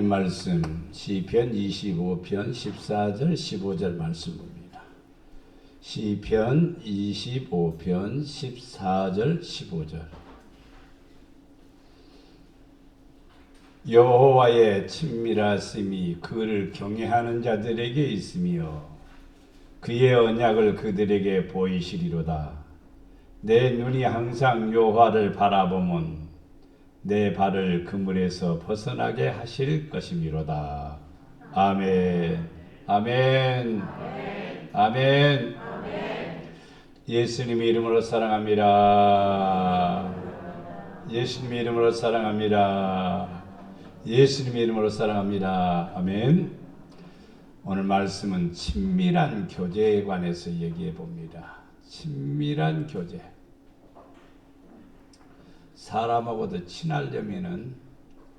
하나님 말씀 시편 25편 14절 15절 말씀입니다. 시편 25편 14절 15절. 여호와의 친밀하심이 그를 경외하는 자들에게 있으며 그의 언약을 그들에게 보이시리로다. 내 눈이 항상 여호와를 바라보면 내 발을 그물에서 벗어나게 하실 것이미로다. 아멘. 아멘. 아멘. 예수님의 이름으로 사랑합니다. 예수님의 이름으로 사랑합니다. 예수님의 이름으로 사랑합니다. 아멘. 오늘 말씀은 친밀한 교제에 관해서 얘기해 봅니다. 친밀한 교제. 사람하고도 친하려면은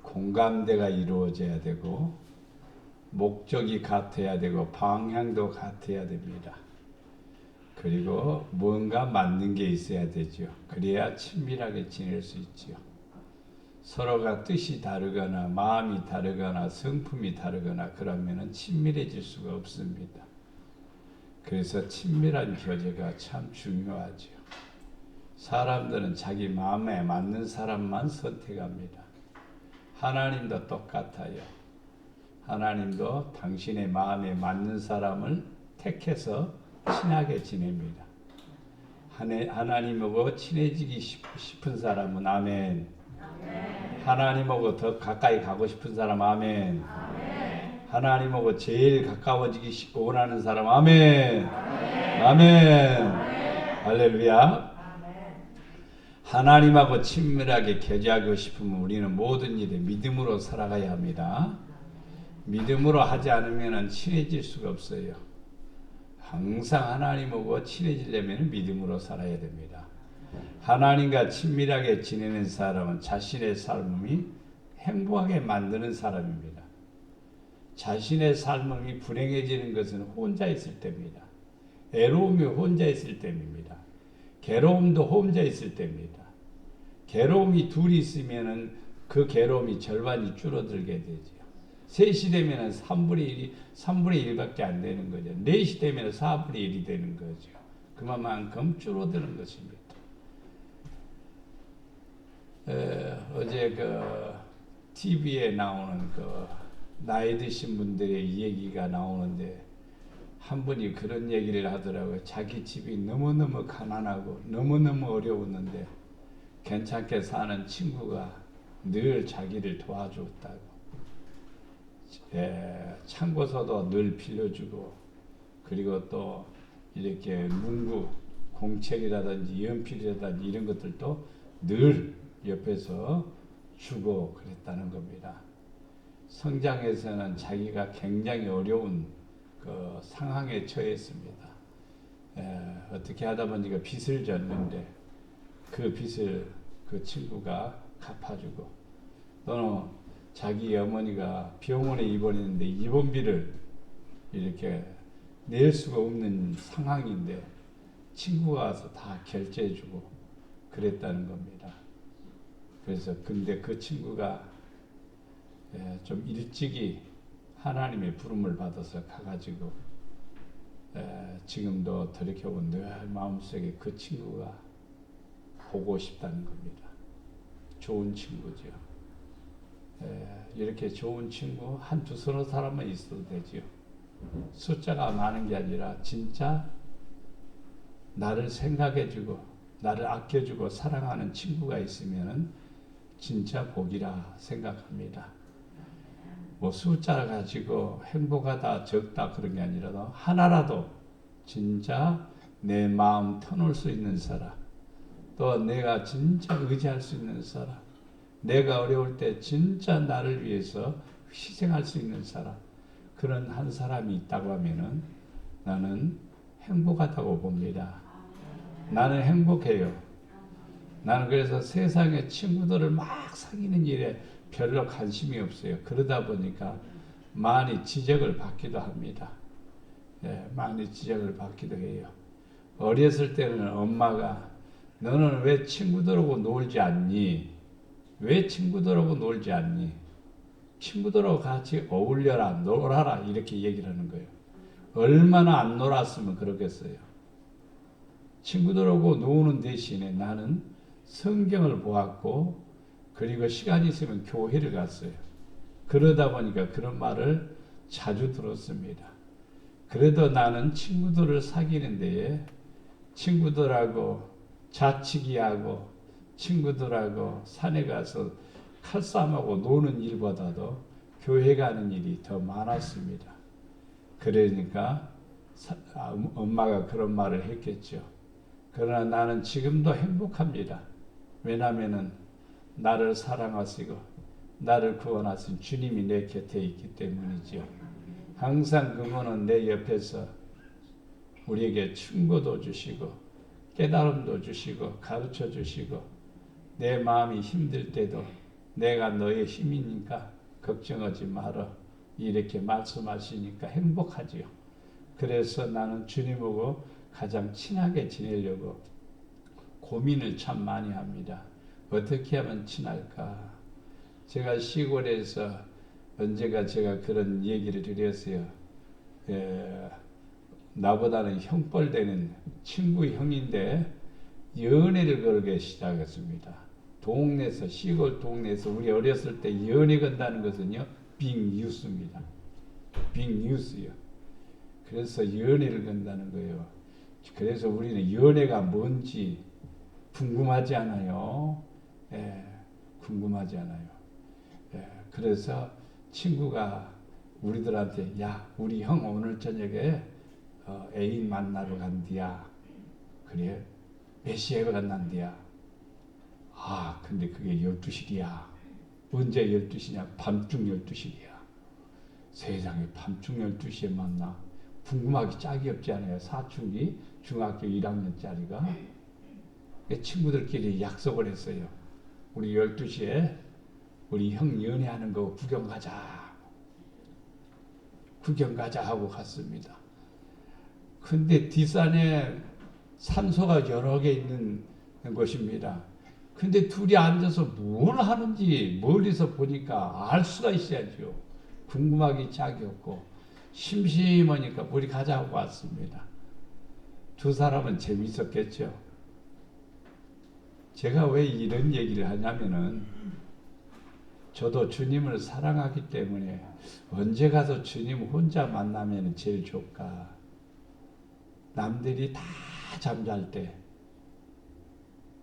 공감대가 이루어져야 되고 목적이 같아야 되고 방향도 같아야 됩니다. 그리고 뭔가 맞는 게 있어야 되죠. 그래야 친밀하게 지낼 수 있죠. 서로가 뜻이 다르거나 마음이 다르거나 성품이 다르거나 그러면은 친밀해질 수가 없습니다. 그래서 친밀한 교제가 참 중요하죠. 사람들은 자기 마음에 맞는 사람만 선택합니다. 하나님도 똑같아요. 하나님도 당신의 마음에 맞는 사람을 택해서 친하게 지냅니다. 하나님하고 친해지기 싶은 사람은 아멘. 하나님하고 더 가까이 가고 싶은 사람 아멘. 하나님하고 제일 가까워지기 원하는 사람 아멘. 아멘. 할렐루야. 하나님하고 친밀하게 교제하고 싶으면 우리는 모든 일에 믿음으로 살아가야 합니다. 믿음으로 하지 않으면 친해질 수가 없어요. 항상 하나님하고 친해지려면 믿음으로 살아야 됩니다. 하나님과 친밀하게 지내는 사람은 자신의 삶이 행복하게 만드는 사람입니다. 자신의 삶이 불행해지는 것은 혼자 있을 때입니다. 애로움이 혼자 있을 때입니다. 괴로움도 혼자 있을 때입니다. 괴로움이 둘이 있으면은 그 괴로움이 절반이 줄어들게 되죠. 셋이 되면은 3분의 1밖에 안 되는 거죠. 넷이 되면 4분의 1이 되는 거죠. 그만큼 줄어드는 것입니다. 어제 TV에 나오는 나이 드신 분들의 얘기가 나오는데 한 분이 그런 얘기를 하더라고요. 자기 집이 너무너무 가난하고 너무너무 어려웠는데 괜찮게 사는 친구가 늘 자기를 도와줬다고. 창고서도 늘 빌려주고 그리고 또 이렇게 문구, 공책이라든지 연필이라든지 이런 것들도 늘 옆에서 주고 그랬다는 겁니다. 성장에서는 자기가 굉장히 어려운 상황에 처했습니다. 어떻게 하다 보니까 빚을 졌는데 그 빚을 그 친구가 갚아주고 또는 자기 어머니가 병원에 입원했는데 입원비를 이렇게 낼 수가 없는 상황인데 친구가 와서 다 결제해주고 그랬다는 겁니다. 그래서 근데 그 친구가 좀 일찍이 하나님의 부름을 받아서 가가지고 지금도 돌이켜보면 늘 마음속에 그 친구가 보고 싶다는 겁니다. 좋은 친구죠. 이렇게 좋은 친구 한두 서너 사람만 있어도 되죠. 숫자가 많은 게 아니라 진짜 나를 생각해주고 나를 아껴주고 사랑하는 친구가 있으면 진짜 복이라 생각합니다. 뭐 숫자 가지고 행복하다 적다 그런 게 아니라도 하나라도 진짜 내 마음 터놓을 수 있는 사람, 또 내가 진짜 의지할 수 있는 사람, 내가 어려울 때 진짜 나를 위해서 희생할 수 있는 사람, 그런 한 사람이 있다고 하면은 나는 행복하다고 봅니다. 나는 행복해요. 나는 그래서 세상에 친구들을 막 사귀는 일에 별로 관심이 없어요. 그러다 보니까 많이 지적을 받기도 합니다. 많이 지적을 받기도 해요. 어렸을 때는 엄마가 너는 왜 친구들하고 놀지 않니? 왜 친구들하고 놀지 않니? 친구들하고 같이 어울려라, 놀아라 이렇게 얘기를 하는 거예요. 얼마나 안 놀았으면 그러겠어요. 친구들하고 노는 대신에 나는 성경을 보았고 그리고 시간이 있으면 교회를 갔어요. 그러다 보니까 그런 말을 자주 들었습니다. 그래도 나는 친구들을 사귀는 데에 친구들하고 자치기하고 친구들하고 산에 가서 칼싸움하고 노는 일보다도 교회 가는 일이 더 많았습니다. 그러니까 엄마가 그런 말을 했겠죠. 그러나 나는 지금도 행복합니다. 왜냐하면 나를 사랑하시고 나를 구원하신 주님이 내 곁에 있기 때문이지요. 항상 그분은 내 옆에서 우리에게 충고도 주시고 깨달음도 주시고 가르쳐 주시고 내 마음이 힘들 때도 내가 너의 힘이니까 걱정하지 마라 이렇게 말씀하시니까 행복하지요. 그래서 나는 주님하고 가장 친하게 지내려고 고민을 참 많이 합니다. 어떻게 하면 친할까? 제가 시골에서 언제가 제가 그런 얘기를 드렸어요. 나보다는 형벌되는 친구 형인데 연애를 걸기 시작했습니다. 동네에서 시골 동네에서 우리 어렸을 때 연애 건다는 것은요 빅뉴스입니다. 빅뉴스요. 그래서 연애를 건다는 거예요. 그래서 우리는 연애가 뭔지 궁금하지 않아요. 궁금하지 않아요. 그래서 친구가 우리들한테 야 우리 형 오늘 저녁에 애인 만나러 간디야. 그래? 몇 시에 만난디야? 아 근데 그게 12시야. 언제 12시냐? 밤중 12시야. 세상에 밤중 12시에 만나. 궁금하기 짝이 없지 않아요? 사춘기 중학교 1학년짜리가 친구들끼리 약속을 했어요. 우리 12시에 우리 형 연애하는 거 구경 가자. 구경 가자 하고 갔습니다. 근데 뒷산에 산소가 여러 개 있는 곳입니다. 근데 둘이 앉아서 뭘 하는지 멀리서 보니까 알 수가 있어야죠. 궁금하기 짝이 없고 심심하니까 우리 가자고 왔습니다. 두 사람은 재밌었겠죠. 제가 왜 이런 얘기를 하냐면은 저도 주님을 사랑하기 때문에 언제 가서 주님 혼자 만나면 제일 좋을까? 남들이 다 잠잘 때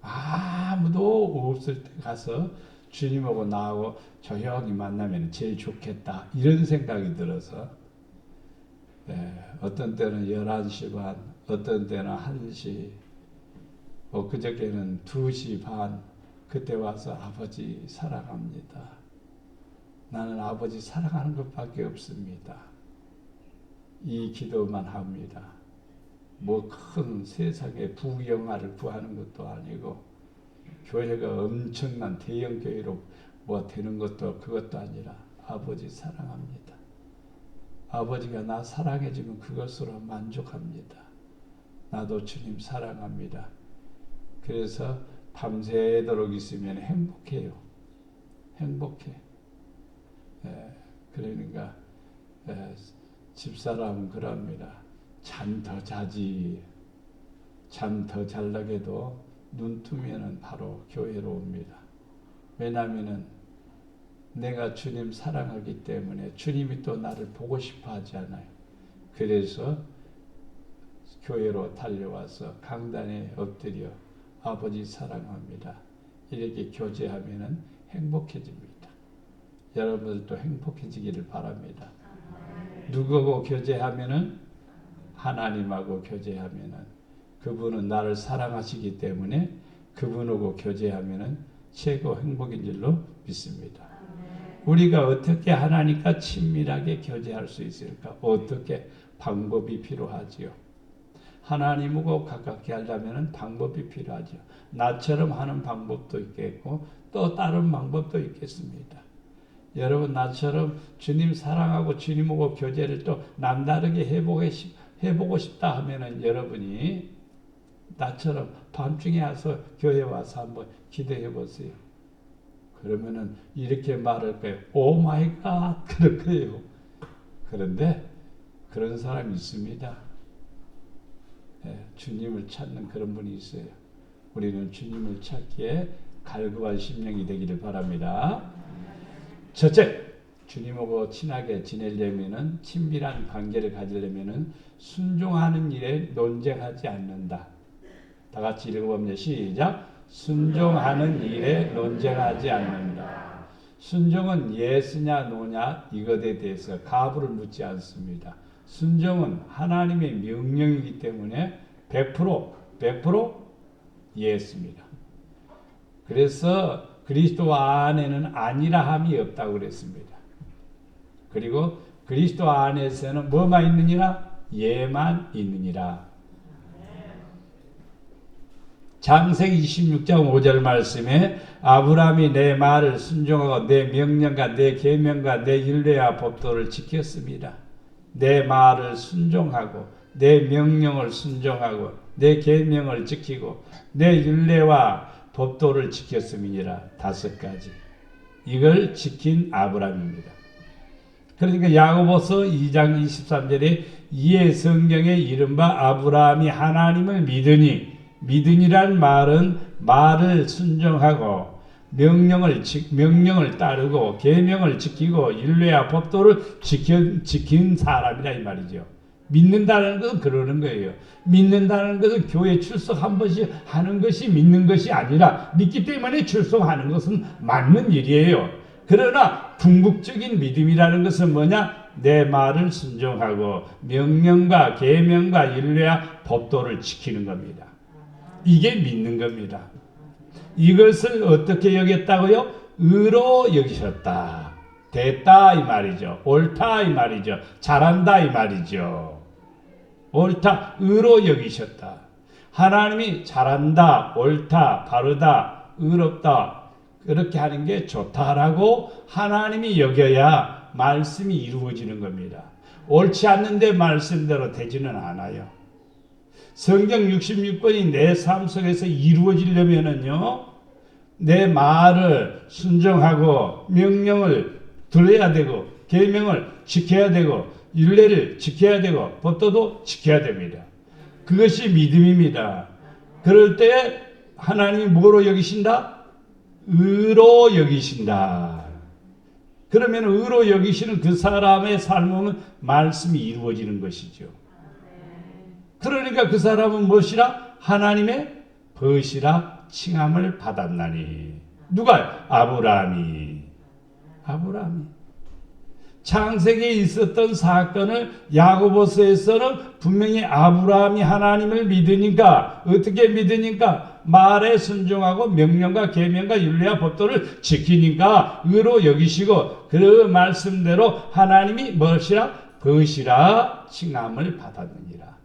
아무도 없을 때 가서 주님하고 나하고 조용히 만나면 제일 좋겠다 이런 생각이 들어서 어떤 때는 11시 반 어떤 때는 1시 그저께는 2시 반 그때 와서 아버지 사랑합니다. 나는 아버지 사랑하는 것밖에 없습니다. 이 기도만 합니다. 뭐 큰 세상의 부영화를 구하는 것도 아니고 교회가 엄청난 대형 교회로 뭐 되는 것도 그것도 아니라 아버지 사랑합니다. 아버지가 나 사랑해주면 그것으로 만족합니다. 나도 주님 사랑합니다. 그래서 밤새도록 있으면 행복해요. 행복해. 그러니까 집사람은 그럽니다. 잠 더 자지. 잠 더 잘나게도 눈 뜨면은 바로 교회로 옵니다. 왜냐하면은 내가 주님 사랑하기 때문에 주님이 또 나를 보고 싶어 하지 않아요. 그래서 교회로 달려와서 강단에 엎드려 아버지 사랑합니다. 이렇게 교제하면은 행복해집니다. 여러분들도 행복해지기를 바랍니다. 누구하고 교제하면은 하나님하고 교제하면은 그분은 나를 사랑하시기 때문에 그분하고 교제하면은 최고 행복인 줄로 믿습니다. 우리가 어떻게 하나님과 친밀하게 교제할 수 있을까? 어떻게 방법이 필요하지요? 하나님하고 가깝게 하려면 방법이 필요하죠. 나처럼 하는 방법도 있겠고 또 다른 방법도 있겠습니다. 여러분 나처럼 주님 사랑하고 주님하고 교제를 또 남다르게 해보고 싶다 하면은 여러분이 나처럼 밤중에 와서 교회 와서 한번 기도해 보세요. 그러면은 이렇게 말할 거예요. 오 마이 갓 그럴 거예요. 그런데 그런 사람이 있습니다. 예, 주님을 찾는 그런 분이 있어요. 우리는 주님을 찾기에 갈구한 심령이 되기를 바랍니다. 첫째, 주님하고 친하게 지내려면은 친밀한 관계를 가지려면은 순종하는 일에 논쟁하지 않는다. 다 같이 읽어보면 시작. 순종하는 일에 논쟁하지 않는다. 순종은 예스냐 노냐 이것에 대해서 가부를 묻지 않습니다. 순종은 하나님의 명령이기 때문에 100% 예스입니다. 그래서 그리스도 안에는 아니라 함이 없다고 그랬습니다. 그리고 그리스도 안에서는 뭐만 있느니라? 예만 있느니라. 창세기 26장 5절 말씀에 아브라함이 내 말을 순종하고 내 명령과 내 계명과 내 율례와 법도를 지켰습니다. 내 말을 순종하고 내 명령을 순종하고 내 계명을 지키고 내 율례와 법도를 지켰음이니라. 5가지. 이걸 지킨 아브라함입니다. 그러니까 야고보서 2장 23절에 이에 성경에 이른바 아브라함이 하나님을 믿으니란 말은 말을 순종하고 명령을 따르고 계명을 지키고 율례와 법도를 지킨 사람이라 이 말이죠. 믿는다는 것은 그러는 거예요. 믿는다는 것은 교회 출석 한 번씩 하는 것이 믿는 것이 아니라 믿기 때문에 출석하는 것은 맞는 일이에요. 그러나 궁극적인 믿음이라는 것은 뭐냐? 내 말을 순종하고 명령과 계명과 율례와 법도를 지키는 겁니다. 이게 믿는 겁니다. 이것을 어떻게 여겼다고요? 의로 여기셨다. 됐다 이 말이죠. 옳다 이 말이죠. 잘한다 이 말이죠. 옳다, 의로 여기셨다. 하나님이 잘한다, 옳다, 바르다, 의롭다 그렇게 하는 게 좋다라고 하나님이 여겨야 말씀이 이루어지는 겁니다. 옳지 않는데 말씀대로 되지는 않아요. 성경 66권이 내 삶 속에서 이루어지려면은요, 내 말을 순종하고 명령을 들어야 되고 계명을 지켜야 되고 율례를 지켜야 되고 법도도 지켜야 됩니다. 그것이 믿음입니다. 그럴 때 하나님이 뭐로 여기신다? 의로 여기신다. 그러면 의로 여기시는 그 사람의 삶은 말씀이 이루어지는 것이죠. 그러니까 그 사람은 무엇이라? 하나님의 벗이라 칭함을 받았나니. 누가? 아브라함이. 창세기에 있었던 사건을 야고보서에서는 분명히 아브라함이 하나님을 믿으니까, 어떻게 믿으니까? 말에 순종하고 명령과 계명과 율례와 법도를 지키니까 의로 여기시고 그 말씀대로 하나님이 무엇이라? 벗이라 칭함을 받았느니라.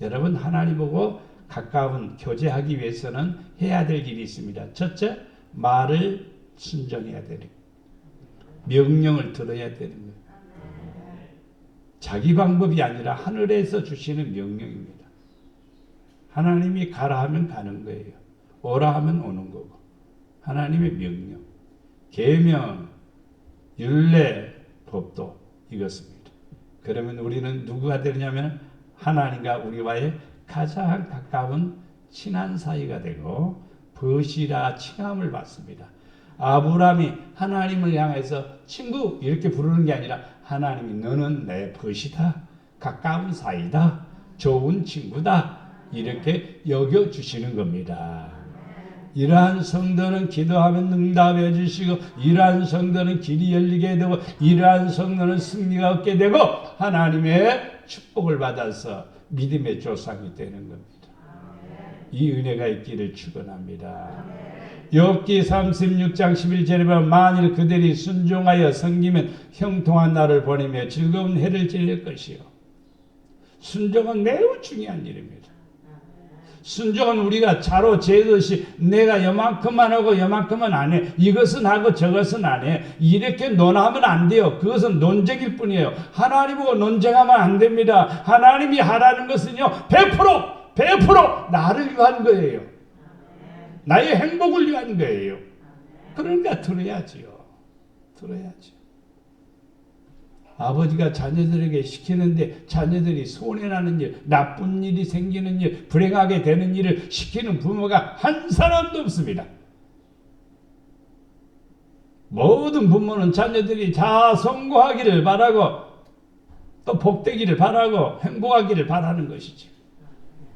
여러분, 하나님하고 가까운 교제하기 위해서는 해야 될 일이 있습니다. 첫째, 말을 순종해야 되는 거예요. 명령을 들어야 되는 거예요. 자기 방법이 아니라 하늘에서 주시는 명령입니다. 하나님이 가라 하면 가는 거예요. 오라 하면 오는 거고. 하나님의 명령, 계명, 율례, 법도 이것입니다. 그러면 우리는 누구가 되느냐면 하나님과 우리와의 가장 가까운 친한 사이가 되고 벗이라 칭함을 받습니다. 아브라함이 하나님을 향해서 친구 이렇게 부르는 게 아니라 하나님이 너는 내 벗이다, 가까운 사이다, 좋은 친구다 이렇게 여겨주시는 겁니다. 이러한 성도는 기도하면 응답해 주시고 이러한 성도는 길이 열리게 되고 이러한 성도는 승리가 얻게 되고 하나님의 축복을 받아서 믿음의 조상이 되는 겁니다. 이 은혜가 있기를 축원합니다. 욥기 36장 11절에 보면 만일 그들이 순종하여 섬기면 형통한 날을 보내며 즐거운 해를 지낼 것이요. 순종은 매우 중요한 일입니다. 순종은 우리가 자로 재듯이 내가 요만큼만 하고 요만큼만 안 해. 이것은 하고 저것은 안 해. 이렇게 논하면 안 돼요. 그것은 논쟁일 뿐이에요. 하나님하고 논쟁하면 안 됩니다. 하나님이 하라는 것은요 100% 나를 위한 거예요. 나의 행복을 위한 거예요. 그러니까 들어야지요. 들어야죠. 아버지가 자녀들에게 시키는데 자녀들이 손해나는 일, 나쁜 일이 생기는 일, 불행하게 되는 일을 시키는 부모가 한 사람도 없습니다. 모든 부모는 자녀들이 다 성공하기를 바라고 또 복되기를 바라고 행복하기를 바라는 것이지.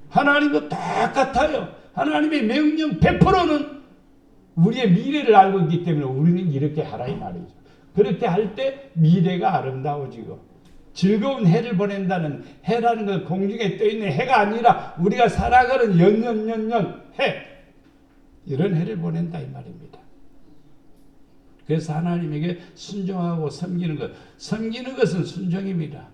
하나님도 똑같아요. 하나님의 명령 100%는 우리의 미래를 알고 있기 때문에 우리는 이렇게 하라 이 말이죠. 그렇게 할 때 미래가 아름다워지고 즐거운 해를 보낸다는, 해라는 건 공중에 떠있는 해가 아니라 우리가 살아가는 연년 해, 이런 해를 보낸다 이 말입니다. 그래서 하나님에게 순종하고 섬기는 것, 섬기는 것은 순종입니다.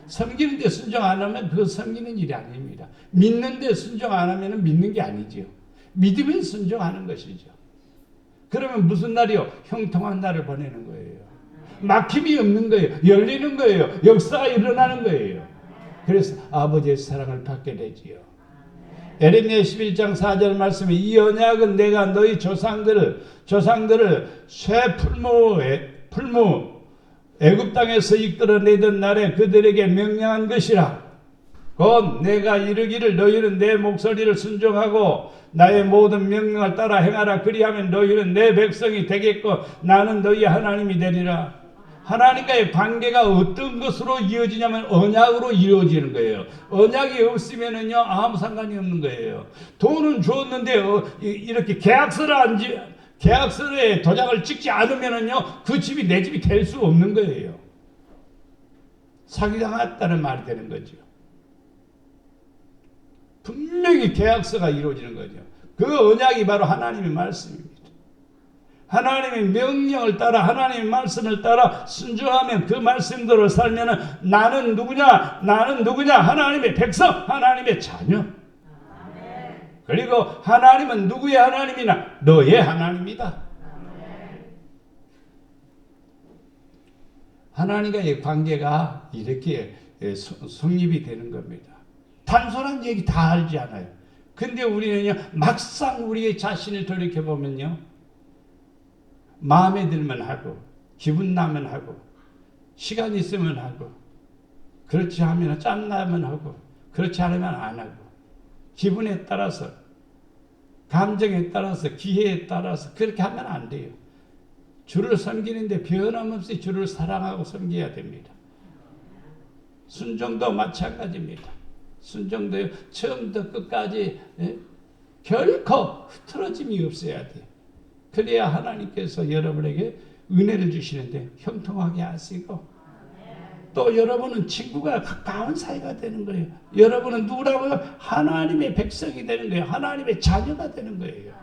섬기는데 순종 안 하면 그거 섬기는 일이 아닙니다. 믿는데 순종 안 하면 믿는 게 아니지요. 믿으면 순종하는 것이죠. 그러면 무슨 날이요? 형통한 날을 보내는 거예요. 막힘이 없는 거예요. 열리는 거예요. 역사가 일어나는 거예요. 그래서 아버지의 사랑을 받게 되지요. 에레미야 11장 4절 말씀에 이 언약은 내가 너희 조상들을 쇠 풀무 애굽 땅에서 이끌어내던 날에 그들에게 명령한 것이라. 곧 내가 이르기를 너희는 내 목소리를 순종하고 나의 모든 명령을 따라 행하라. 그리하면 너희는 내 백성이 되겠고 나는 너희 하나님이 되리라. 하나님과의 관계가 어떤 것으로 이어지냐면 언약으로 이루어지는 거예요. 언약이 없으면은요 아무 상관이 없는 거예요. 돈은 주었는데 이렇게 계약서에 도장을 찍지 않으면은요 그 집이 내 집이 될 수 없는 거예요. 사기당했다는 말이 되는 거죠. 분명히 계약서가 이루어지는 거죠. 그 언약이 바로 하나님의 말씀입니다. 하나님의 명령을 따라 하나님의 말씀을 따라 순종하면 그 말씀대로 살면은 나는 누구냐? 하나님의 백성, 하나님의 자녀. 그리고 하나님은 누구의 하나님이나 너의 하나님이다. 하나님과의 관계가 이렇게 성립이 되는 겁니다. 단순한 얘기 다 알지 않아요. 근데 우리는요 막상 우리의 자신을 돌이켜보면요 마음에 들면 하고 기분 나면 하고 시간 있으면 하고 그렇지 하면 짬나면 하고 그렇지 않으면 안 하고 기분에 따라서 감정에 따라서 기회에 따라서 그렇게 하면 안 돼요. 주를 섬기는데 변함없이 주를 사랑하고 섬겨야 됩니다. 순종도 마찬가지입니다. 순종도 처음부터 끝까지 결코 흐트러짐이 없어야 돼요. 그래야 하나님께서 여러분에게 은혜를 주시는데 형통하게 하시고 또 여러분은 친구가 가까운 사이가 되는 거예요. 여러분은 누구라고요? 하나님의 백성이 되는 거예요. 하나님의 자녀가 되는 거예요.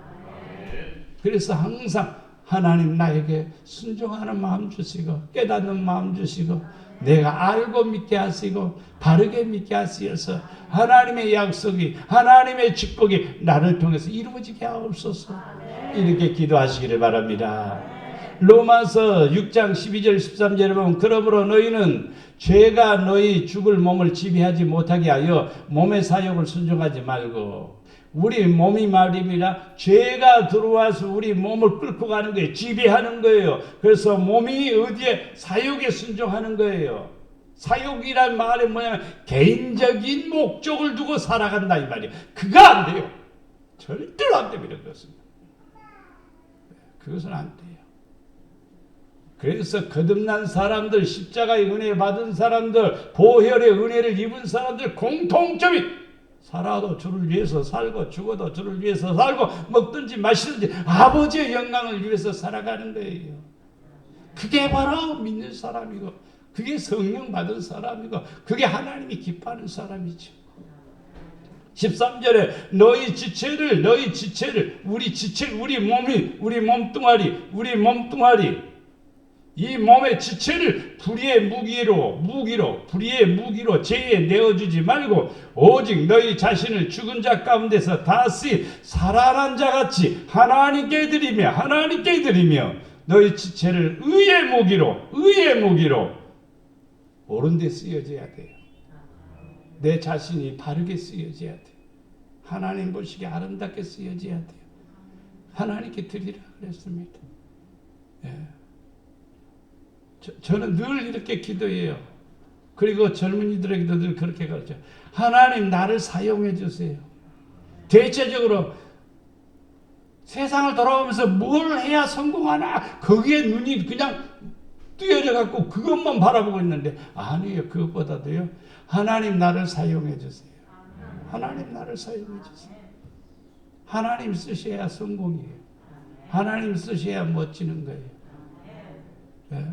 그래서 항상 하나님 나에게 순종하는 마음 주시고 깨닫는 마음 주시고 내가 알고 믿게 하시고 바르게 믿게 하시어서 하나님의 약속이 하나님의 축복이 나를 통해서 이루어지게 하옵소서. 이렇게 기도하시기를 바랍니다. 로마서 6장 12절 13절에 보면 그러므로 너희는 죄가 너희 죽을 몸을 지배하지 못하게 하여 몸의 사욕을 순종하지 말고 우리 몸이 말입니다. 죄가 들어와서 우리 몸을 끌고 가는 거예요. 지배하는 거예요. 그래서 몸이 어디에 사욕에 순종하는 거예요. 사욕이란 말은 뭐냐면 개인적인 목적을 두고 살아간다 이 말이에요. 그거 안 돼요. 절대로 안 됩니다. 그것은 안 돼요. 그래서 거듭난 사람들, 십자가의 은혜 받은 사람들, 보혈의 은혜를 입은 사람들 공통점이 살아도 주를 위해서 살고 죽어도 주를 위해서 살고 먹든지 마시든지 아버지의 영광을 위해서 살아가는 거예요. 그게 바로 믿는 사람이고 그게 성령 받은 사람이고 그게 하나님이 기뻐하는 사람이죠. 13절에 너희 지체를 우리 몸뚱아리 이 몸의 지체를 불의의 무기로 죄에 내어주지 말고 오직 너희 자신을 죽은 자 가운데서 다시 살아난 자 같이 하나님께 드리며 너희 지체를 의의 무기로 옳은 데 쓰여져야 돼요. 내 자신이 바르게 쓰여져야 돼요. 하나님 보시기에 아름답게 쓰여져야 돼요. 하나님께 드리라 그랬습니다. 예. 저는 늘 이렇게 기도해요. 그리고 젊은이들에게도 늘 그렇게 가르쳐요. 하나님 나를 사용해 주세요. 대체적으로 세상을 돌아오면서 뭘 해야 성공하나 거기에 눈이 그냥 뜨여져 갖고 그것만 바라보고 있는데 아니에요. 그것보다도요. 하나님 나를 사용해 주세요. 하나님 나를 사용해 주세요. 하나님 쓰셔야 성공이에요. 하나님 쓰셔야 멋지는 거예요. 네.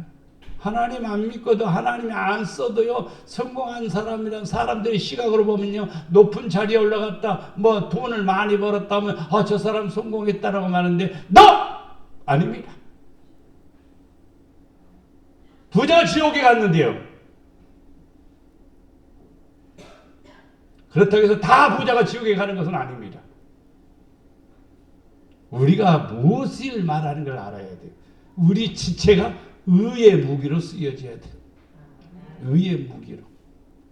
하나님 안 믿고도 하나님이 안 써도요 성공한 사람이란 사람들이 시각으로 보면요 높은 자리에 올라갔다 뭐 돈을 많이 벌었다면 저 사람 성공했다라고 하는데 아닙니다. 부자 지옥에 갔는데요. 그렇다고 해서 다 부자가 지옥에 가는 것은 아닙니다. 우리가 무엇을 말하는 걸 알아야 돼요. 우리 지체가 의의 무기로 쓰여져야 돼요. 의의 무기로.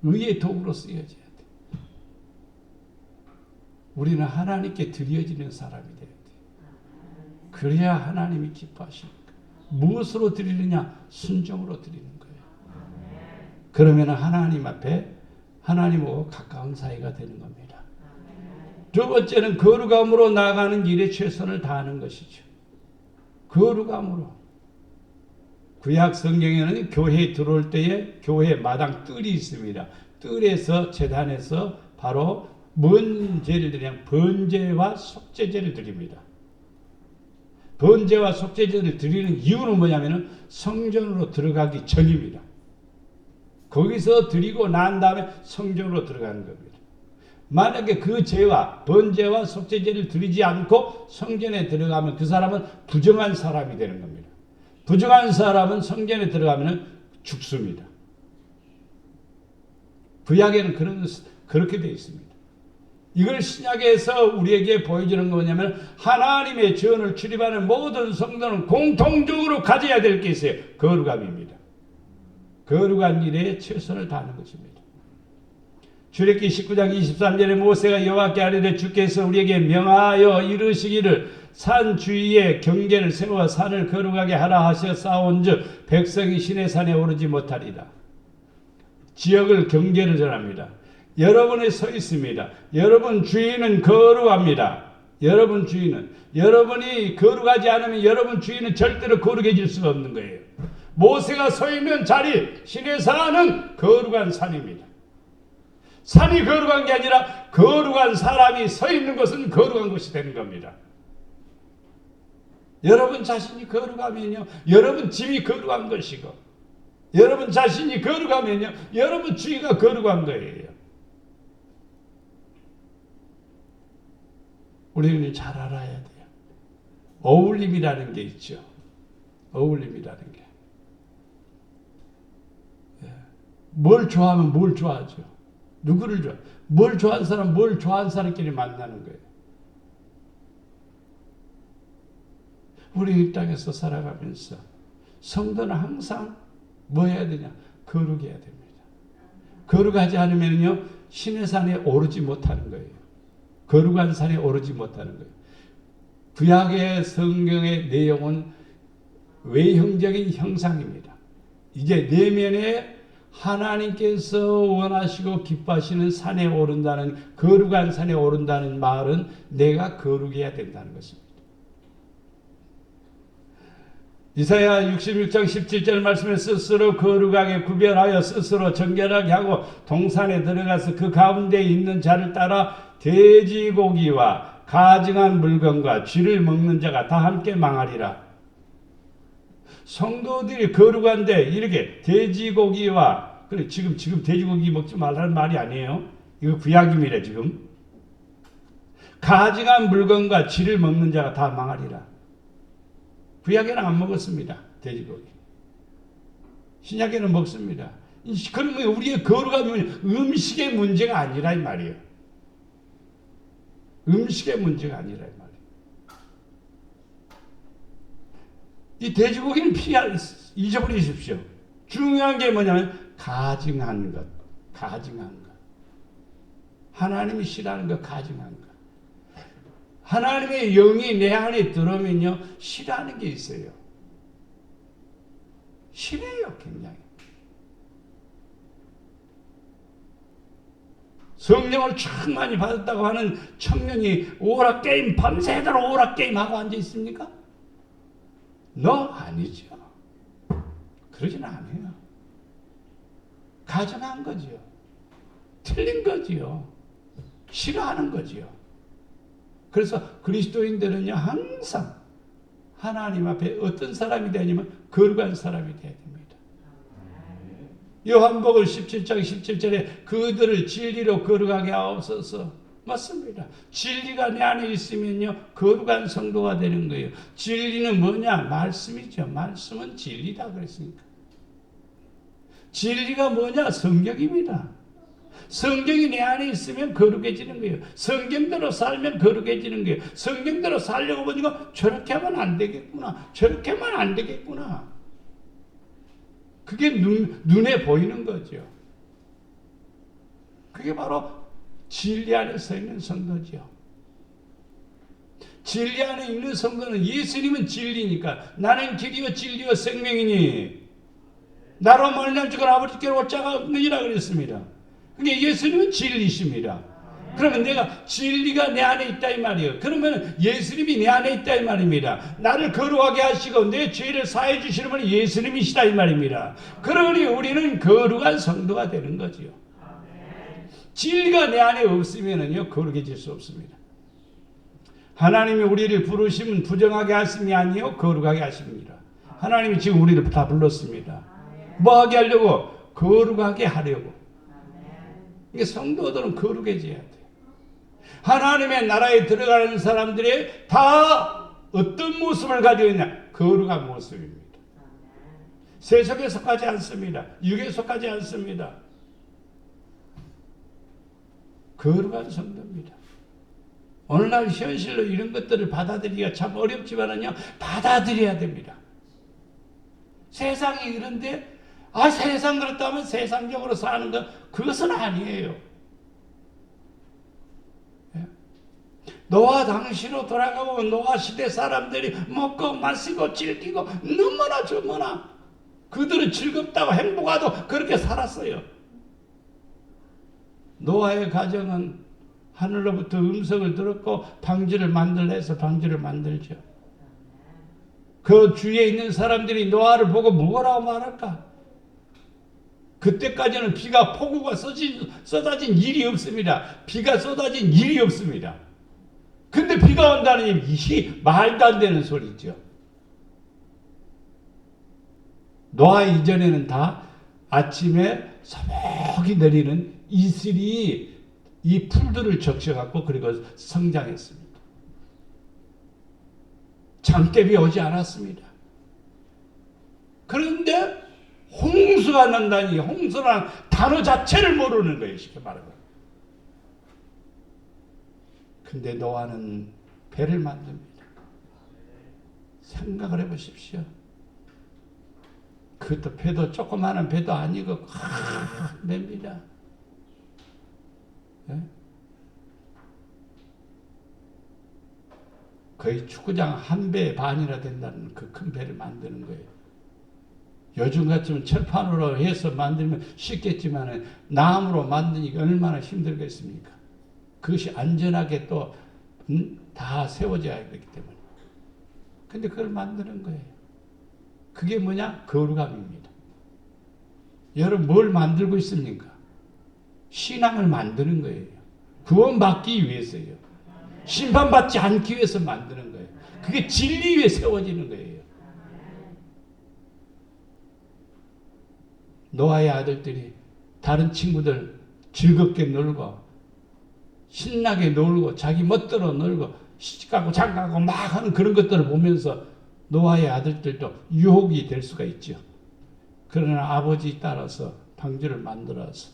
의의 도구로 쓰여져야 돼요. 우리는 하나님께 드려지는 사람이 돼야 돼요. 그래야 하나님이 기뻐하십니까? 무엇으로 드리느냐? 순종으로 드리는 거예요. 그러면 하나님 앞에 하나님하고 가까운 사이가 되는 겁니다. 두 번째는 거룩함으로 나아가는 일에 최선을 다하는 것이죠. 거룩함으로. 구약 성경에는 교회에 들어올 때에 교회 마당 뜰이 있습니다. 뜰에서 제단에서 바로 뭔 제를 드리냐? 번제와 속죄제를 드립니다. 번제와 속죄제를 드리는 이유는 뭐냐면 성전으로 들어가기 전입니다. 거기서 드리고 난 다음에 성전으로 들어가는 겁니다. 만약에 그 제와 번제와 속죄제를 드리지 않고 성전에 들어가면 그 사람은 부정한 사람이 되는 겁니다. 부정한 사람은 성전에 들어가면 죽습니다. 구약에는 그렇게 되어 있습니다. 이걸 신약에서 우리에게 보여주는 건 뭐냐면 하나님의 전을 출입하는 모든 성도는 공통적으로 가져야 될 게 있어요. 거룩함입니다. 거룩한 일에 최선을 다하는 것입니다. 출애굽기 19장 23절에 모세가 여호와께 아뢰되 주께서 우리에게 명하여 이르시기를 산 주위에 경계를 세워 산을 거룩하게 하라 하셔 싸운즉 백성이 시내 산에 오르지 못하리라. 지역을 경계를 전합니다. 여러분이 서 있습니다. 여러분 주인은 거룩합니다. 여러분 주인은 여러분이 거룩하지 않으면 여러분 주인은 절대로 거룩해질 수가 없는 거예요. 모세가 서 있는 자리 시내 산은 거룩한 산입니다. 산이 거룩한 게 아니라 거룩한 사람이 서 있는 것은 거룩한 것이 되는 겁니다. 여러분 자신이 거룩하면요 여러분 집이 거룩한 것이고 여러분 자신이 거룩하면요 여러분 주위가 거룩한 거예요. 우리는 잘 알아야 돼요. 어울림이라는 게 있죠. 어울림이라는 게. 뭘 좋아하면 뭘 좋아하죠. 누구를 좋아해? 뭘 좋아하는 사람, 뭘 좋아하는 사람끼리 만나는 거예요. 우리 이 땅에서 살아가면서 성도는 항상 뭐 해야 되냐? 거룩해야 됩니다. 거룩하지 않으면요 신의 산에 오르지 못하는 거예요. 거룩한 산에 오르지 못하는 거예요. 구약의 성경의 내용은 외형적인 형상입니다. 이제 내면에 하나님께서 원하시고 기뻐하시는 산에 오른다는 거룩한 산에 오른다는 말은 내가 거룩해야 된다는 것입니다. 이사야 66장 17절 말씀에 스스로 거룩하게 구별하여 스스로 정결하게 하고 동산에 들어가서 그 가운데 있는 자를 따라 돼지고기와 가증한 물건과 쥐를 먹는 자가 다 함께 망하리라. 성도들이 거룩한데 이렇게 돼지고기와 그래 지금 돼지고기 먹지 말라는 말이 아니에요. 이거 구약입니다. 지금 가증한 물건과 쥐를 먹는 자가 다 망하리라. 구약에는 안 먹었습니다. 돼지고기. 신약에는 먹습니다. 그러면 우리의 거룩함은 음식의 문제가 아니라 이 말이에요. 음식의 문제가 아니라 이 말이에요. 이 돼지고기는 잊어버리십시오. 중요한 게 뭐냐면 가증한 것. 가증한 것. 하나님이 싫어하는 것 가증한 것. 하나님의 영이 내 안에 들어오면요, 싫어하는 게 있어요. 싫어요, 굉장히. 성령을 참 많이 받았다고 하는 청년이 오락게임, 밤새도록 오락게임하고 앉아 있습니까? 아니죠. 그러진 않아요. 가정한 거지요. 틀린 거지요. 싫어하는 거지요. 그래서 그리스도인들은요, 항상 하나님 앞에 어떤 사람이 되냐면 거룩한 사람이 되어야 됩니다. 요한복음 17장 17절에 그들을 진리로 거룩하게 하옵소서. 맞습니다. 진리가 내 안에 있으면요, 거룩한 성도가 되는 거예요. 진리는 뭐냐? 말씀이죠. 말씀은 진리다 그랬으니까. 진리가 뭐냐? 성경입니다. 성경이 내 안에 있으면 거룩해지는 거예요. 성경대로 살면 거룩해지는 거예요. 성경대로 살려고 보니까 저렇게 하면 안 되겠구나. 저렇게 하면 안 되겠구나. 그게 눈에 보이는 거죠. 그게 바로 진리 안에 서 있는 성도죠. 진리 안에 있는 성도는 예수님은 진리니까 나는 길이요 진리요 생명이니 나로 말미암아 죽은 아버지께로 올 자가 없느니라 그랬습니다. 그게 예수님은 진리십니다. 그러면 내가 진리가 내 안에 있다 이 말이에요. 그러면 예수님이 내 안에 있다 이 말입니다. 나를 거룩하게 하시고 내 죄를 사해 주시는 분이 예수님이시다 이 말입니다. 그러니 우리는 거룩한 성도가 되는 거지요. 진리가 내 안에 없으면요 거룩해질 수 없습니다. 하나님이 우리를 부르시면 부정하게 하심이 아니요 거룩하게 하십니다. 하나님이 지금 우리를 다 불렀습니다. 뭐 하게 하려고? 거룩하게 하려고. 이게 성도들은 거룩해져야 돼요. 하나님의 나라에 들어가는 사람들이 다 어떤 모습을 가지고 있냐? 거룩한 모습입니다. 세속에 속하지 않습니다. 육에 속하지 않습니다. 거룩한 성도입니다. 오늘날 현실로 이런 것들을 받아들이기가 참 어렵지만은요, 받아들여야 됩니다. 세상이 이런데, 세상 그렇다면 세상적으로 사는 것, 그것은 아니에요. 노아 당시로 돌아가고 노아 시대 사람들이 먹고 마시고 즐기고 너무나 그들은 즐겁다고 행복하다고 그렇게 살았어요. 노아의 가정은 하늘로부터 음성을 들었고 방주를 만들라 해서 방주를 만들죠. 그 주위에 있는 사람들이 노아를 보고 뭐라고 말할까? 그때까지는 폭우가 쏟아진 일이 없습니다. 비가 쏟아진 일이 없습니다. 근데 비가 온다는 이 말도 안 되는 소리죠. 노아 이전에는 다 아침에 소복이 내리는 이슬이 이 풀들을 적셔갖고 그리고 성장했습니다. 장대비 오지 않았습니다. 그런데 홍수가 난다니 홍수라는 단어 자체를 모르는 거예요. 쉽게 말하면. 근데 노아는 배를 만듭니다. 생각을 해보십시오. 그것도 배도 조그마한 배도 아니고 큰 배입니다. 네? 거의 축구장 한 배 반이나 된다는 그 큰 배를 만드는 거예요. 요즘 같으면 철판으로 해서 만들면 쉽겠지만 나무로 만드니까 얼마나 힘들겠습니까? 그것이 안전하게 또 다 세워져야 되기 때문에. 근데 그걸 만드는 거예요. 그게 뭐냐? 거룩함입니다. 여러분 뭘 만들고 있습니까? 신앙을 만드는 거예요. 구원받기 위해서요. 심판받지 않기 위해서 만드는 거예요. 그게 진리 위에 세워지는 거예요. 노아의 아들들이 다른 친구들 즐겁게 놀고 신나게 놀고 자기 멋대로 놀고 시집가고 장가가고 막 하는 그런 것들을 보면서 노아의 아들들도 유혹이 될 수가 있죠. 그러나 아버지 따라서 방주를 만들어서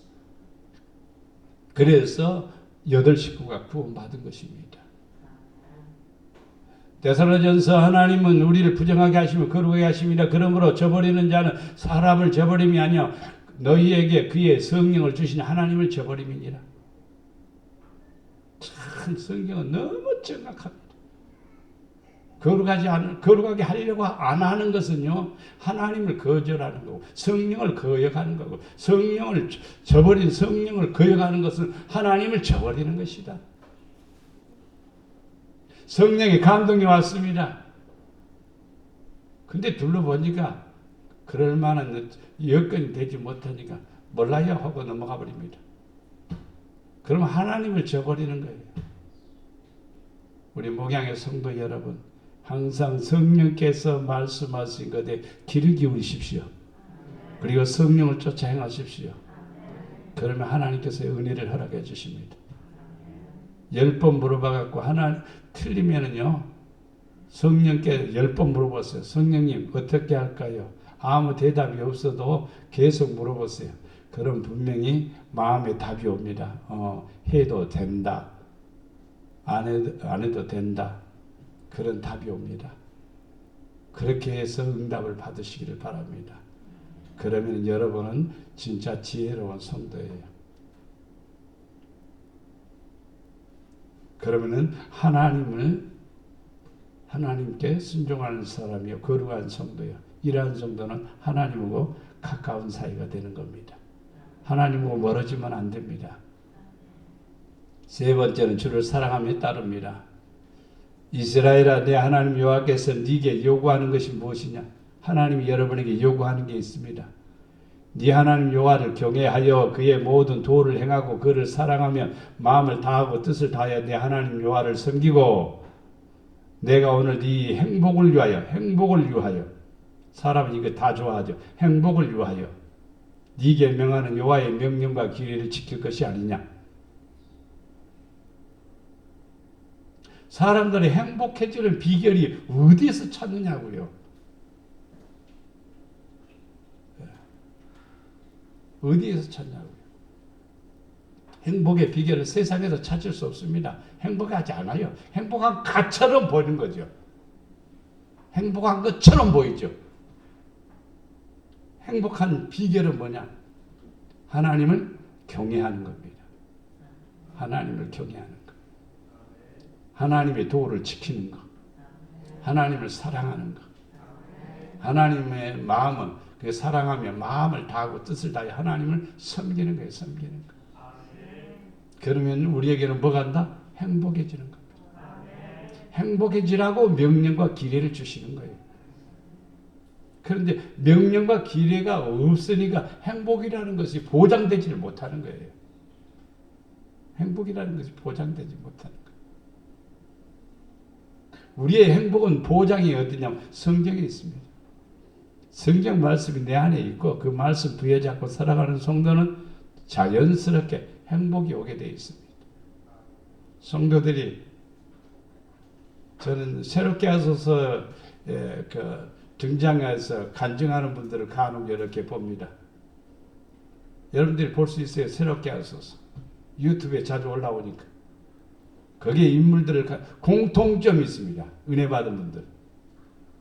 그래서 8식구가 구원받은 것입니다. 데살로니가전서 하나님은 우리를 부정하게 하시며 거룩하게 하십니다. 그러므로 저버리는 자는 사람을 저버림이 아니요 너희에게 그의 성령을 주신 하나님을 저버림이니라. 참 성경은 너무 정확합니다. 거룩하게 하려고 안 하는 것은요, 하나님을 거절하는 거고, 성령을 거역하는 거고, 성령을 저버린 성령을 거역하는 것은 하나님을 저버리는 것이다. 성령의 감동이 왔습니다. 근데 둘러보니까 그럴 만한 여건이 되지 못하니까 몰라요 하고 넘어가 버립니다. 그러면 하나님을 저버리는 거예요. 우리 목양의 성도 여러분, 항상 성령께서 말씀하신 것에 귀를 기울이십시오. 그리고 성령을 쫓아 행하십시오. 그러면 하나님께서 은혜를 허락해 주십니다. 10번 물어봐갖고 하나 틀리면은요, 성령께 10번 물어보세요. 성령님 어떻게 할까요? 아무 대답이 없어도 계속 물어보세요. 그럼 분명히 마음에 답이 옵니다. 해도 된다. 안 해도 된다. 그런 답이 옵니다. 그렇게 해서 응답을 받으시기를 바랍니다. 그러면 여러분은 진짜 지혜로운 성도예요. 그러면은 하나님께 순종하는 사람이요, 거룩한 성도요. 이러한 정도는 하나님하고 가까운 사이가 되는 겁니다. 하나님하고 멀어지면 안 됩니다. 세 번째는 주를 사랑하며 따릅니다. 이스라엘아, 내 하나님 여호와께서 네게 요구하는 것이 무엇이냐? 하나님이 여러분에게 요구하는 게 있습니다. 네 하나님 여호와를 경외하여 그의 모든 도를 행하고 그를 사랑하며 마음을 다하고 뜻을 다하여 내 하나님 여호와를 섬기고, 내가 오늘 네 행복을 위하여 사람은 이거 다 좋아하죠. 행복을 위하여 네게 명하는 여호와의 명령과 규례를 지킬 것이 아니냐. 사람들이 행복해지는 비결이 어디에서 찾느냐고요. 어디에서 찾냐고요. 행복의 비결은 세상에서 찾을 수 없습니다. 행복하지 않아요. 행복한 것처럼 보이는 거죠. 행복한 것처럼 보이죠. 행복한 비결은 뭐냐? 하나님을 경외하는 겁니다. 하나님을 경외하는 것. 하나님의 도를 지키는 것. 하나님을 사랑하는 것. 하나님의 마음은 그 사랑하며 마음을 다하고 뜻을 다해 하나님을 섬기는 거예요. 섬기는 것. 그러면 우리에게는 뭐가 간다? 행복해지는 겁니다. 행복해지라고 명령과 기례를 주시는 거예요. 그런데 명령과 기례가 없으니까 행복이라는 것이 보장되지를 못하는 거예요. 행복이라는 것이 보장되지 못하는 거예요. 우리의 행복은 보장이 어디냐면 성경에 있습니다. 성경 말씀이 내 안에 있고 그 말씀 부여잡고 살아가는 성도는 자연스럽게 행복이 오게 되어 있습니다. 성도들이, 저는 새롭게 하소서 등장해서 간증하는 분들을 간혹 이렇게 봅니다. 여러분들이 볼 수 있어요. 새롭게 하소서. 유튜브에 자주 올라오니까. 거기에 인물들을 공통점이 있습니다. 은혜 받은 분들.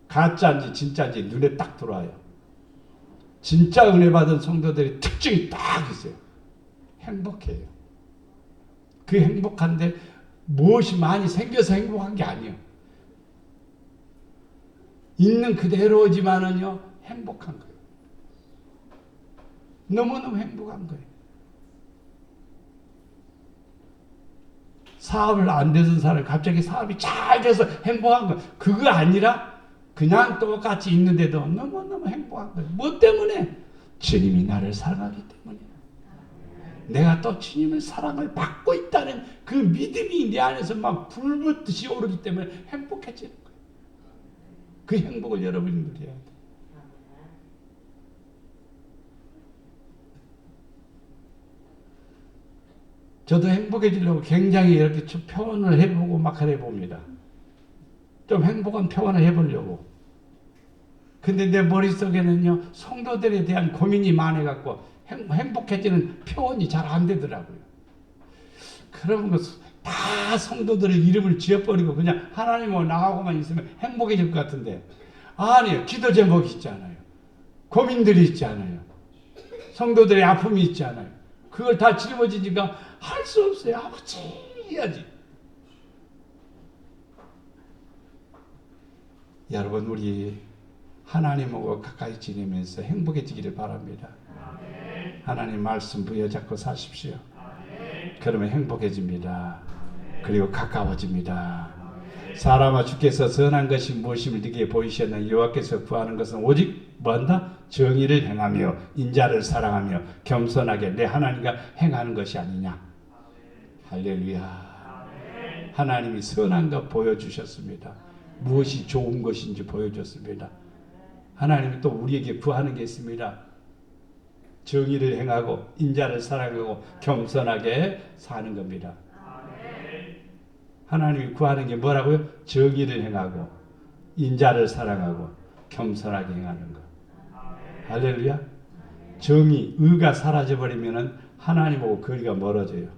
가짜인지 진짜인지 눈에 딱 들어와요. 진짜 은혜 받은 성도들의 특징이 딱 있어요. 행복해요. 그 행복한데 무엇이 많이 생겨서 행복한 게 아니에요. 있는 그대로지만은요, 행복한 거예요. 너무너무 행복한 거예요. 사업을 안 되던 사람이 갑자기 사업이 잘 돼서 행복한 거예요. 그거 아니라 그냥 똑같이 있는데도 너무너무 행복한 거예요. 뭐 때문에? 주님이 나를 사랑하기 때문에. 내가 또 주님의 사랑을 받고 있다는 그 믿음이 내 안에서 막 불붙듯이 오르기 때문에 행복해지는 거예요. 그 행복을 여러분이 누려야 돼요. 저도 행복해지려고 굉장히 이렇게 표현을 해보고 막 해봅니다. 좀 행복한 표현을 해보려고. 근데 내 머릿속에는요, 성도들에 대한 고민이 많아갖고 행복해지는 표현이 잘 안 되더라고요. 그런 것, 다 성도들의 이름을 지어버리고 그냥 하나님하고 나하고만 있으면 행복해질 것 같은데, 아니요. 기도 제목이 있잖아요. 고민들이 있잖아요. 성도들의 아픔이 있잖아요. 그걸 다 짊어지니까 할 수 없어요. 아버지 해야지. 여러분 우리 하나님하고 가까이 지내면서 행복해지기를 바랍니다. 하나님 말씀 부여잡고 사십시오. 그러면 행복해집니다. 그리고 가까워집니다. 사람아 주께서 선한 것이 무엇임을 네게 보이셨나. 여호와께서 구하는 것은 오직 뭐한다? 정의를 행하며 인자를 사랑하며 겸손하게 내 하나님과 행하는 것이 아니냐. 할렐루야. 하나님이 선한 것 보여주셨습니다. 무엇이 좋은 것인지 보여줬습니다. 하나님이 또 우리에게 구하는 게 있습니다. 정의를 행하고 인자를 사랑하고 겸손하게 사는 겁니다. 하나님이 구하는 게 뭐라고요? 정의를 행하고 인자를 사랑하고 겸손하게 행하는 것. 할렐루야. 정의, 의가 사라져버리면 하나님하고 거리가 멀어져요.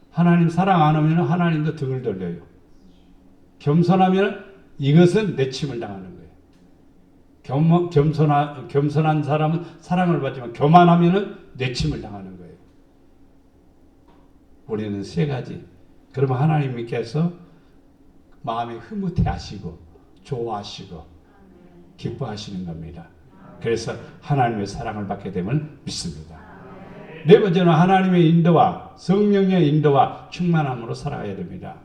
하나님 사랑 안 하면 하나님도 등을 돌려요. 겸손하면 이것은 내침을 당하는 거예요. 겸손한 사람은 사랑을 받지만 교만하면 내침을 당하는 거예요. 우리는 세 가지. 그러면 하나님께서 마음이 흐뭇해 하시고 좋아하시고 기뻐하시는 겁니다. 그래서 하나님의 사랑을 받게 되면 믿습니다. 네 번째는 하나님의 인도와 성령의 인도와 충만함으로 살아가야 됩니다.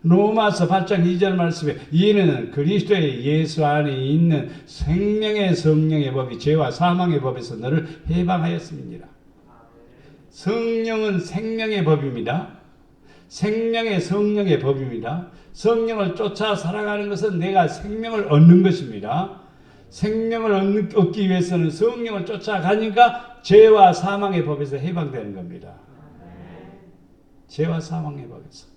로마서 8장 2절 말씀에 이는 그리스도의 예수 안에 있는 생명의 성령의 법이 죄와 사망의 법에서 너를 해방하였습니다. 성령은 생명의 법입니다. 생명의 성령의 법입니다. 성령을 쫓아 살아가는 것은 내가 생명을 얻는 것입니다. 생명을 얻기 위해서는 성령을 쫓아가니까 죄와 사망의 법에서 해방되는 겁니다. 죄와 사망의 법에서.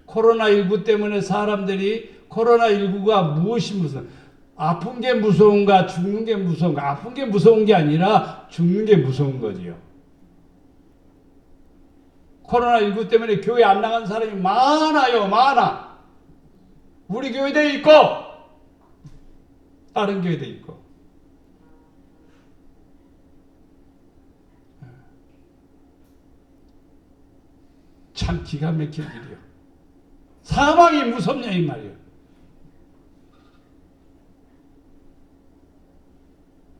코로나19 때문에 사람들이 코로나19가 무엇이 무슨 아픈 게 무서운가 죽는 게 무서운가. 아픈 게 무서운 게 아니라 죽는 게 무서운 거지요. 코로나19 때문에 교회 안 나간 사람이 많아요. 많아. 우리 교회도 있고 다른 교회도 있고. 참 기가 막힐 일이요. 사망이 무섭냐 이 말이에요.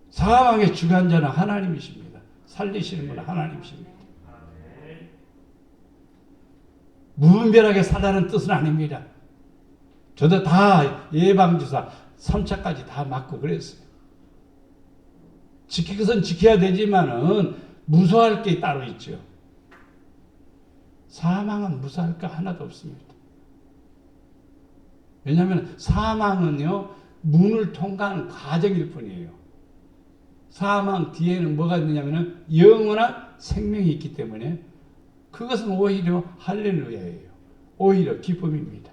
사망의 주관자는 하나님이십니다. 살리시는 분은 하나님이십니다. 무분별하게 살라는 뜻은 아닙니다. 저도 다 예방주사 3차까지 다 맞고 그랬어요. 지킬 것은 지켜야 되지만은 무서워할 게 따로 있죠. 사망은 무서워할 거 하나도 없습니다. 왜냐하면 사망은요 문을 통과하는 과정일 뿐이에요. 사망 뒤에는 뭐가 있느냐면 영원한 생명이 있기 때문에 그것은 오히려 할렐루야예요. 오히려 기쁨입니다.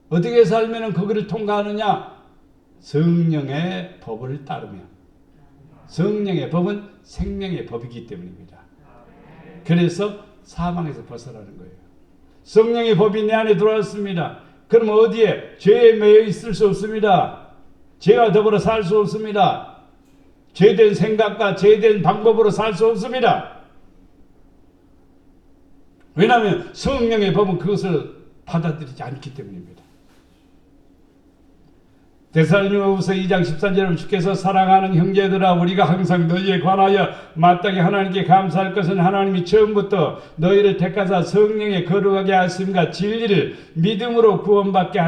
어떻게 살면 그거를 통과하느냐? 성령의 법을 따르며. 성령의 법은 생명의 법이기 때문입니다. 그래서 사망에서 벗어나는 거예요. 성령의 법이 내 안에 들어왔습니다. 그럼 어디에? 죄에 매여 있을 수 없습니다. 죄와 더불어 살 수 없습니다. 죄된 생각과 죄된 방법으로 살 수 없습니다. 왜냐하면 성령의 법은 그것을 받아들이지 않기 때문입니다. 데살로니가후서 2장 13절에 주께서 사랑하는 형제들아 우리가 항상 너희에 관하여 마땅히 하나님께 감사할 것은 하나님이 처음부터 너희를 택하사 성령에 거룩하게 하심과 진리를 믿음으로 구원받게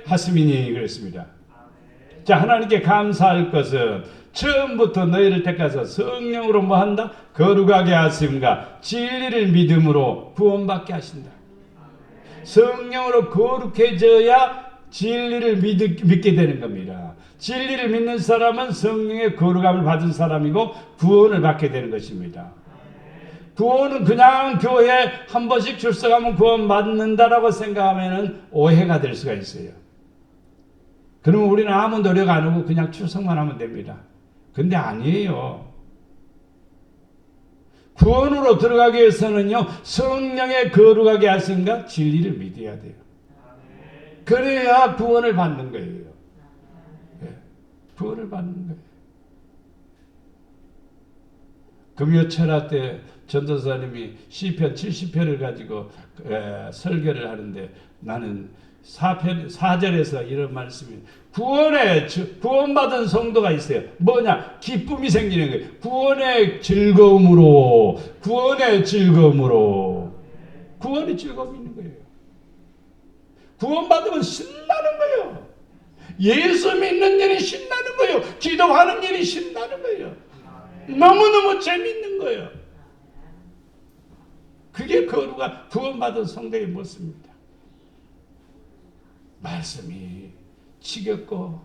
하심이니 그랬습니다. 자, 하나님께 감사할 것은 처음부터 너희를 택하사 성령으로 뭐한다? 거룩하게 하심과 진리를 믿음으로 구원받게 하신다. 성령으로 거룩해져야 진리를 믿게 되는 겁니다. 진리를 믿는 사람은 성령의 거룩함을 받은 사람이고 구원을 받게 되는 것입니다. 구원은 그냥 교회 한 번씩 출석하면 구원 받는다라고 생각하면 오해가 될 수가 있어요. 그러면 우리는 아무 노력 안 하고 그냥 출석만 하면 됩니다. 근데 아니에요. 구원으로 들어가기 위해서는요, 성령의 거룩하게 하심과 진리를 믿어야 돼요. 그래야 구원을 받는 거예요. 네, 구원을 받는 거예요. 금요 철학 때 전도사님이 시편 70편을 가지고 설교를 하는데 나는 4절에서 이런 말씀이 구원받은 성도가 있어요. 뭐냐? 기쁨이 생기는 거예요. 구원의 즐거움으로 구원의 즐거움이 있는 거예요. 구원받으면 신나는 거예요. 예수 믿는 일이 신나는 거예요. 기도하는 일이 신나는 거예요. 너무너무 재밌는 거예요. 그게 거룩한 구원받은 성도의 모습입니다. 말씀이 지겹고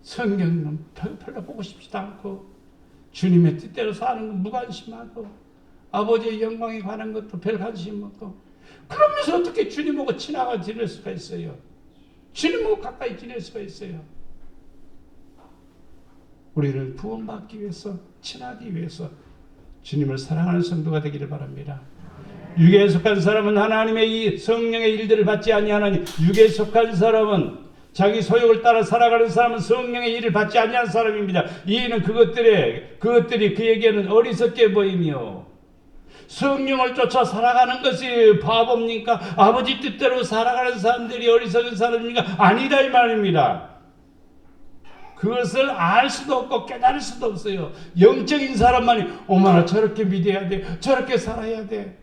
성경은 별로 보고 싶지도 않고 주님의 뜻대로 사는 건 무관심하고 아버지의 영광에 관한 것도 별 관심 없고 그러면서 어떻게 주님하고 친하게 지낼 수가 있어요? 주님하고 가까이 지낼 수가 있어요? 우리를 구원받기 위해서 친하기 위해서 주님을 사랑하는 성도가 되기를 바랍니다. 육에 속한 사람은 하나님의 이 성령의 일들을 받지 아니하나니 육에 속한 사람은 자기 소욕을 따라 살아가는 사람은 성령의 일을 받지 아니한 사람입니다. 이는 그것들이 그에게는 어리석게 보이며 성령을 쫓아 살아가는 것이 바보입니까? 아버지 뜻대로 살아가는 사람들이 어리석은 사람입니까? 아니다 이 말입니다. 그것을 알 수도 없고 깨달을 수도 없어요. 영적인 사람만이 어머나 저렇게 믿어야 돼, 저렇게 살아야 돼.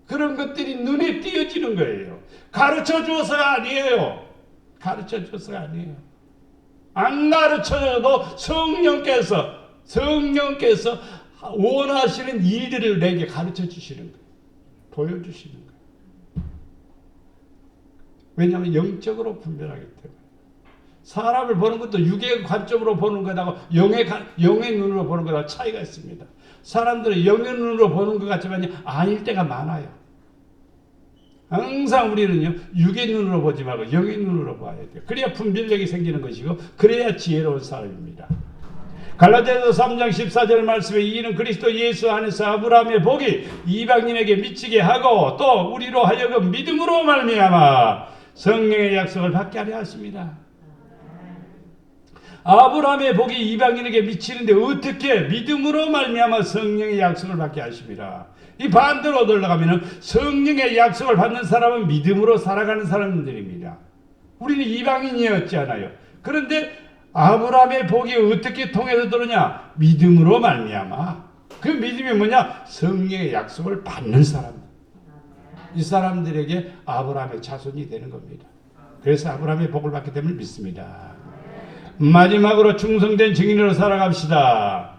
그런 것들이 눈에 띄어지는 거예요. 가르쳐 주어서가 아니에요. 가르쳐 주어서가 아니에요. 안 가르쳐줘도 성령께서 원하시는 일들을 내게 가르쳐 주시는 거예요. 보여주시는 거예요. 왜냐하면 영적으로 분별하기 때문에. 사람을 보는 것도 육의 관점으로 보는 것하고 영의 눈으로 보는 것하고 차이가 있습니다. 사람들은 영의 눈으로 보는 것 같지만 아닐 때가 많아요. 항상 우리는요 육의 눈으로 보지 말고 영의 눈으로 봐야 돼요. 그래야 분별력이 생기는 것이고 그래야 지혜로운 사람입니다. 갈라디아서 3장 14절 말씀에 이는 그리스도 예수 안에서 아브라함의 복이 이방인에게 미치게 하고 또 우리로 하여금 믿음으로 말미암아 성령의 약속을 받게 하려 하십니다. 아브라함의 복이 이방인에게 미치는데 어떻게 믿음으로 말미암아 성령의 약속을 받게 하십니다. 이 반대로 올라가면은 성령의 약속을 받는 사람은 믿음으로 살아가는 사람들입니다. 우리는 이방인이었잖아요. 그런데 아브라함의 복이 어떻게 통해서 들어오냐? 믿음으로 말미암아. 그 믿음이 뭐냐? 성령의 약속을 받는 사람. 이 사람들에게 아브라함의 자손이 되는 겁니다. 그래서 아브라함의 복을 받기 때문에 믿습니다. 마지막으로 충성된 증인으로 살아갑시다.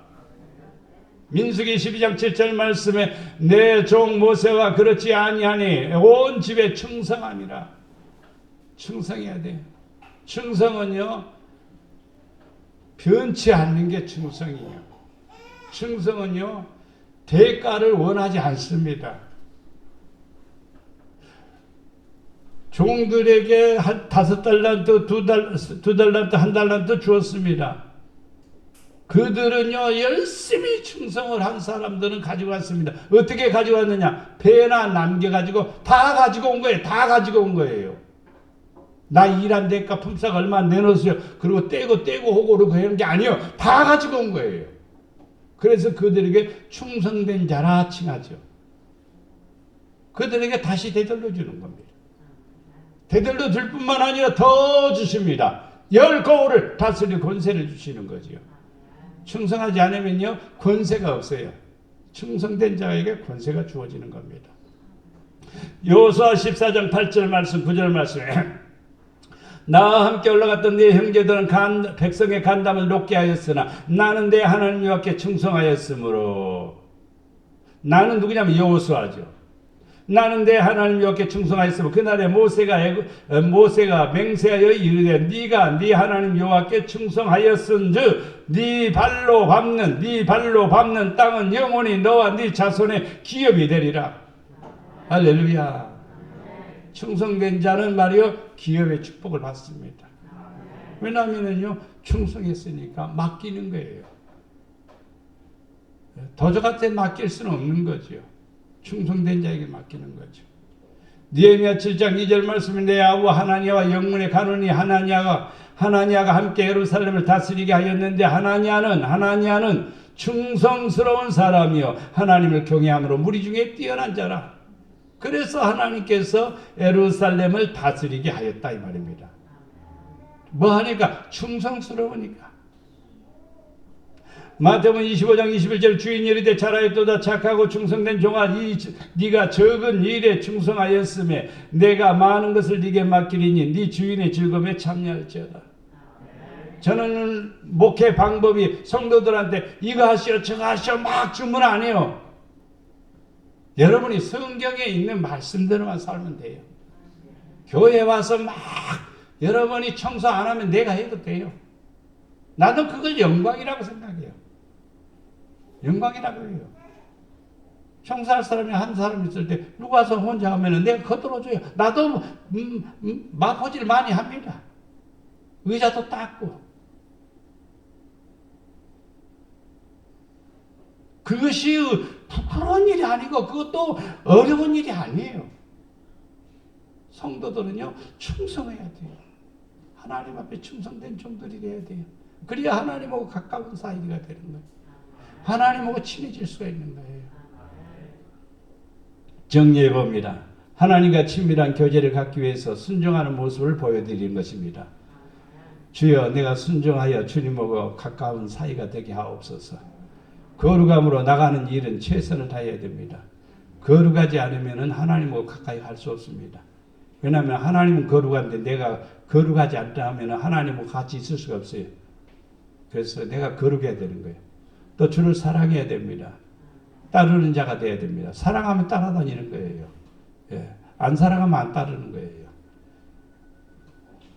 민수기 12장 7절 말씀에 내 종 모세와 그렇지 아니하니 온 집에 충성함이라. 충성해야 돼요. 충성은요 변치 않는 게 충성이에요. 충성은요 대가를 원하지 않습니다. 종들에게 한 5달란트, 2달란트, 1달란트 주었습니다. 그들은요 열심히 충성을 한 사람들은 가지고 왔습니다. 어떻게 가지고 왔느냐? 배나 남겨가지고 다 가지고 온 거예요. 다 가지고 온 거예요. 나 일한 대가 품삯 얼마 내놓으세요. 그리고 떼고 오고 그러는 게 아니에요. 다 가지고 온 거예요. 그래서 그들에게 충성된 자라 칭하죠. 그들에게 다시 되돌려 주는 겁니다. 되돌려 줄 뿐만 아니라 더 주십니다. 10거울을 다스릴 권세를 주시는 거죠. 충성하지 않으면요 권세가 없어요. 충성된 자에게 권세가 주어지는 겁니다. 여호수아 14장 8절 말씀 9절 말씀에 나와 함께 올라갔던 네 형제들은 백성의 간담을 높게 하였으나 나는 내 하나님 여호와께 충성하였으므로. 나는 누구냐면 여호수아죠. 나는 내 하나님 여호와께 충성하였으므로 그날에 모세가 맹세하여 이르되 네가 네 하나님 여호와께 충성하였은즉 네 발로 밟는 땅은 영원히 너와 네 자손의 기업이 되리라. 할렐루야. 충성된 자는 말이요 기업의 축복을 받습니다. 왜냐하면요 충성했으니까 맡기는 거예요. 도적한테 맡길 수는 없는 거죠. 충성된 자에게 맡기는 거죠. 느헤미야 7장 2절 말씀에 내 아우 하나니아와 영문에 가느니 하나니아가 함께 예루살렘을 다스리게 하였는데 하나니아는 충성스러운 사람이요 하나님을 경외함으로 무리 중에 뛰어난 자라. 그래서 하나님께서 예루살렘을 다스리게 하였다 이 말입니다. 뭐 하니까? 충성스러우니까. 마태복음 25장 21절 주인 이르되 잘하였도다 착하고 충성된 종아 네가 적은 일에 충성하였음에 내가 많은 것을 네게 맡기리니 네 주인의 즐거움에 참여할지어다. 저는 목회 방법이 성도들한테 이거 하시오 저거 하시오 막 주문 안 해요. 여러분이 성경에 있는 말씀대로만 살면 돼요. 교회 와서 막 여러분이 청소 안 하면 내가 해도 돼요. 나도 그걸 영광이라고 생각해요. 영광이라고 해요. 청소할 사람이 한 사람 있을 때 누가 와서 혼자 하면 내가 거들어줘요. 나도 마포질 많이 합니다. 의자도 닦고. 그것이 부끄러운 일이 아니고 그것도 어려운 일이 아니에요. 성도들은요 충성해야 돼요. 하나님 앞에 충성된 종들이 돼야 돼요. 그래야 하나님하고 가까운 사이가 되는 거예요. 하나님하고 친해질 수가 있는 거예요. 정리해 봅니다. 하나님과 친밀한 교제를 갖기 위해서 순종하는 모습을 보여드리는 것입니다. 주여 내가 순종하여 주님하고 가까운 사이가 되게 하옵소서. 거룩함으로 나가는 일은 최선을 다해야 됩니다. 거룩하지 않으면 하나님하고 가까이 할 수 없습니다. 왜냐하면 하나님은 거룩한데 내가 거룩하지 않다 하면 하나님하고 같이 있을 수가 없어요. 그래서 내가 거룩해야 되는 거예요. 또 주를 사랑해야 됩니다. 따르는 자가 돼야 됩니다. 사랑하면 따라다니는 거예요. 예. 안 사랑하면 안 따르는 거예요.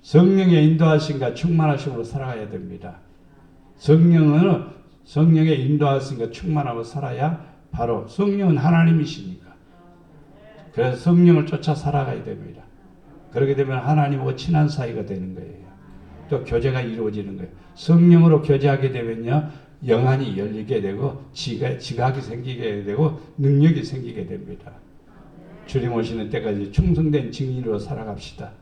성령의 인도하심과 충만하심으로 살아가야 됩니다. 성령의 인도하심과 충만하고 살아야 바로 성령은 하나님이시니까. 그래서 성령을 쫓아 살아가야 됩니다. 그렇게 되면 하나님하고 친한 사이가 되는 거예요. 또 교제가 이루어지는 거예요. 성령으로 교제하게 되면요. 영안이 열리게 되고 지각이 생기게 되고 능력이 생기게 됩니다. 주님 오시는 때까지 충성된 증인으로 살아갑시다.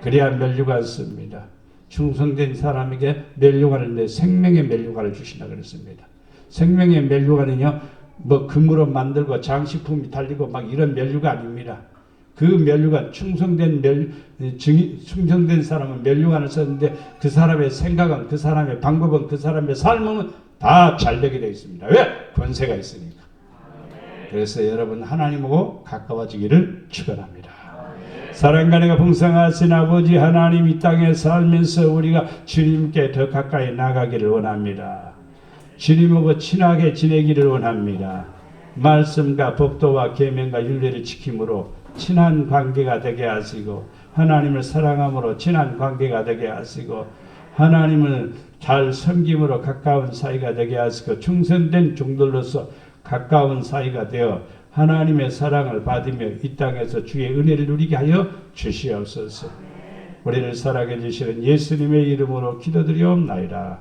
그래야 멸류관 않습니다. 충성된 사람에게 멸류관을 내 생명의 멸류관을 주시나 그랬습니다. 생명의 멸류관은요 뭐 금으로 만들고 장식품이 달리고 막 이런 멸류관 아닙니다. 그 멸류관 충성된 사람은 멸류관을 썼는데 그 사람의 생각은 그 사람의 방법은 그 사람의 삶은 다 잘되게 되어 있습니다. 왜? 권세가 있으니까. 그래서 여러분 하나님하고 가까워지기를 축원합니다. 사랑과 은혜가 풍성하신 아버지 하나님 이 땅에 살면서 우리가 주님께 더 가까이 나가기를 원합니다. 주님하고 친하게 지내기를 원합니다. 말씀과 법도와 계명과 율례를 지킴으로 친한 관계가 되게 하시고 하나님을 사랑함으로 친한 관계가 되게 하시고 하나님을 잘 섬김으로 가까운 사이가 되게 하시고 충성된 종들로서 가까운 사이가 되어 하나님의 사랑을 받으며 이 땅에서 주의 은혜를 누리게 하여 주시옵소서. 우리를 사랑해 주시는 예수님의 이름으로 기도드리옵나이다.